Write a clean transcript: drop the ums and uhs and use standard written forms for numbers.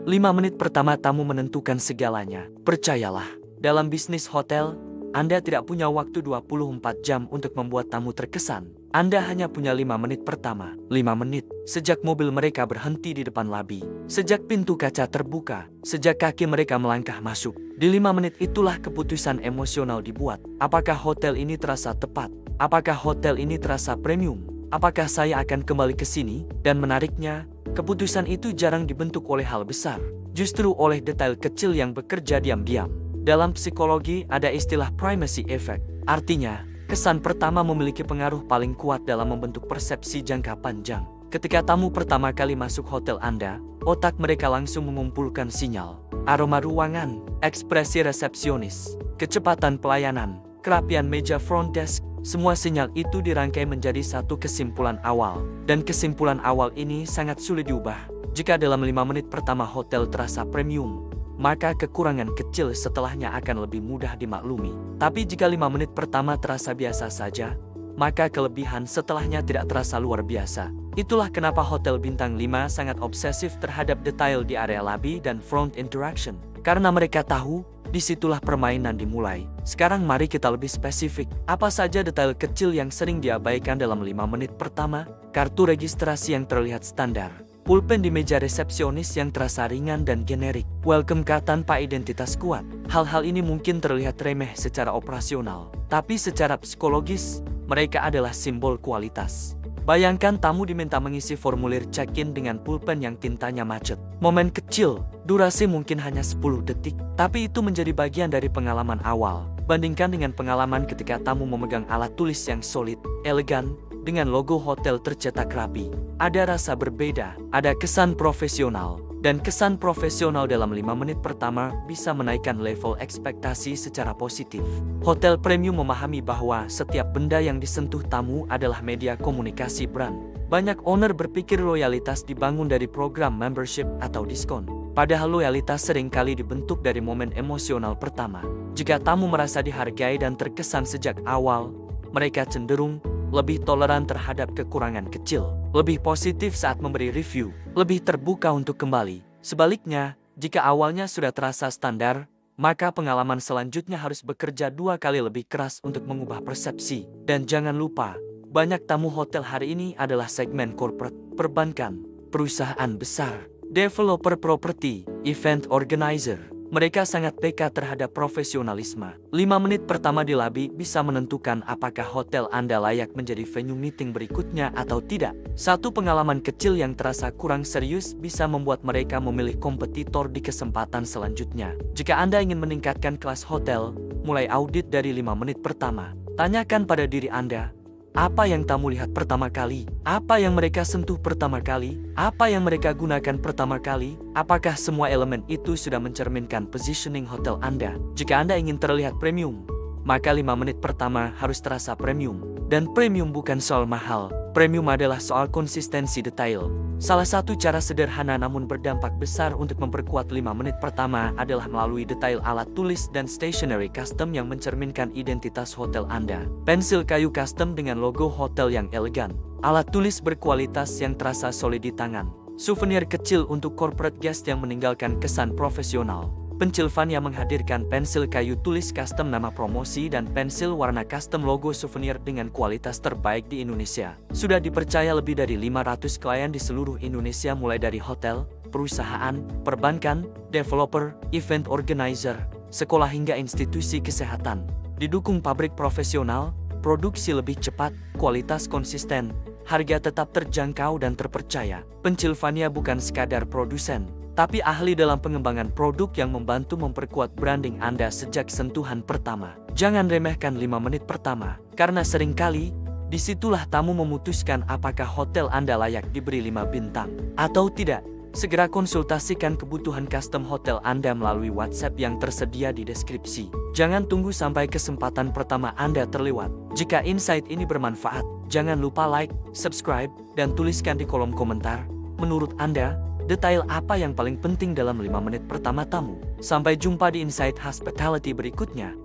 5 menit pertama tamu menentukan segalanya. Percayalah, dalam bisnis hotel, Anda tidak punya waktu 24 jam untuk membuat tamu terkesan. Anda hanya punya 5 menit pertama. 5 menit, sejak mobil mereka berhenti di depan labi, sejak pintu kaca terbuka, sejak kaki mereka melangkah masuk. Di 5 menit itulah keputusan emosional dibuat. Apakah hotel ini terasa tepat? Apakah hotel ini terasa premium? Apakah saya akan kembali ke sini? Dan menariknya, keputusan itu jarang dibentuk oleh hal besar, justru oleh detail kecil yang bekerja diam-diam. Dalam psikologi ada istilah primacy effect. Artinya, kesan pertama memiliki pengaruh paling kuat dalam membentuk persepsi jangka panjang. Ketika tamu pertama kali masuk hotel Anda, otak mereka langsung mengumpulkan sinyal. Aroma ruangan, ekspresi resepsionis, kecepatan pelayanan, kerapian meja front desk, semua sinyal itu dirangkai menjadi satu kesimpulan awal. Dan kesimpulan awal ini sangat sulit diubah. Jika dalam 5 menit pertama hotel terasa premium, maka kekurangan kecil setelahnya akan lebih mudah dimaklumi. Tapi jika 5 menit pertama terasa biasa saja, maka kelebihan setelahnya tidak terasa luar biasa. Itulah kenapa hotel bintang 5 sangat obsesif terhadap detail di area labi dan front interaction. Karena mereka tahu, disitulah permainan dimulai. Sekarang mari kita lebih spesifik. Apa saja detail kecil yang sering diabaikan dalam 5 menit pertama? Kartu registrasi yang terlihat standar. Pulpen di meja resepsionis yang terasa ringan dan generik. Welcome card tanpa identitas kuat. Hal-hal ini mungkin terlihat remeh secara operasional, tapi secara psikologis, mereka adalah simbol kualitas. Bayangkan tamu diminta mengisi formulir check-in dengan pulpen yang tintanya macet. Momen kecil, durasi mungkin hanya 10 detik, tapi itu menjadi bagian dari pengalaman awal. Bandingkan dengan pengalaman ketika tamu memegang alat tulis yang solid, elegan, dengan logo hotel tercetak rapi. Ada rasa berbeda, ada kesan profesional. Dan kesan profesional dalam 5 menit pertama bisa menaikkan level ekspektasi secara positif. Hotel premium memahami bahwa setiap benda yang disentuh tamu adalah media komunikasi brand. Banyak owner berpikir loyalitas dibangun dari program membership atau diskon. Padahal loyalitas seringkali dibentuk dari momen emosional pertama. Jika tamu merasa dihargai dan terkesan sejak awal, mereka cenderung lebih toleran terhadap kekurangan kecil, lebih positif saat memberi review, lebih terbuka untuk kembali. Sebaliknya, jika awalnya sudah terasa standar, maka pengalaman selanjutnya harus bekerja 2 kali lebih keras untuk mengubah persepsi. Dan jangan lupa, banyak tamu hotel hari ini adalah segmen corporate, perbankan, perusahaan besar, developer properti, event organizer. Mereka sangat peka terhadap profesionalisme. 5 menit pertama di labi bisa menentukan apakah hotel Anda layak menjadi venue meeting berikutnya atau tidak. Satu pengalaman kecil yang terasa kurang serius bisa membuat mereka memilih kompetitor di kesempatan selanjutnya. Jika Anda ingin meningkatkan kelas hotel, mulai audit dari 5 menit pertama. Tanyakan pada diri Anda, apa yang tamu lihat pertama kali? Apa yang mereka sentuh pertama kali? Apa yang mereka gunakan pertama kali? Apakah semua elemen itu sudah mencerminkan positioning hotel Anda? Jika Anda ingin terlihat premium, maka 5 menit pertama harus terasa premium. Dan premium bukan soal mahal. Premium adalah soal konsistensi detail. Salah satu cara sederhana namun berdampak besar untuk memperkuat 5 menit pertama adalah melalui detail alat tulis dan stationery custom yang mencerminkan identitas hotel Anda. Pensil kayu custom dengan logo hotel yang elegan. Alat tulis berkualitas yang terasa solid di tangan. Souvenir kecil untuk corporate guest yang meninggalkan kesan profesional. Pensilvania menghadirkan pensil kayu tulis custom nama promosi dan pensil warna custom logo souvenir dengan kualitas terbaik di Indonesia. Sudah dipercaya lebih dari 500 klien di seluruh Indonesia mulai dari hotel, perusahaan, perbankan, developer, event organizer, sekolah hingga institusi kesehatan. Didukung pabrik profesional, produksi lebih cepat, kualitas konsisten, harga tetap terjangkau dan terpercaya. Pensilvania bukan sekadar produsen, tapi ahli dalam pengembangan produk yang membantu memperkuat branding Anda sejak sentuhan pertama. Jangan remehkan 5 menit pertama, karena seringkali, disitulah tamu memutuskan apakah hotel Anda layak diberi 5 bintang atau tidak. Segera konsultasikan kebutuhan custom hotel Anda melalui WhatsApp yang tersedia di deskripsi. Jangan tunggu sampai kesempatan pertama Anda terlewat. Jika insight ini bermanfaat, jangan lupa like, subscribe, dan tuliskan di kolom komentar. Menurut Anda, detail apa yang paling penting dalam 5 menit pertama tamu? Sampai jumpa di Insight Hospitality berikutnya.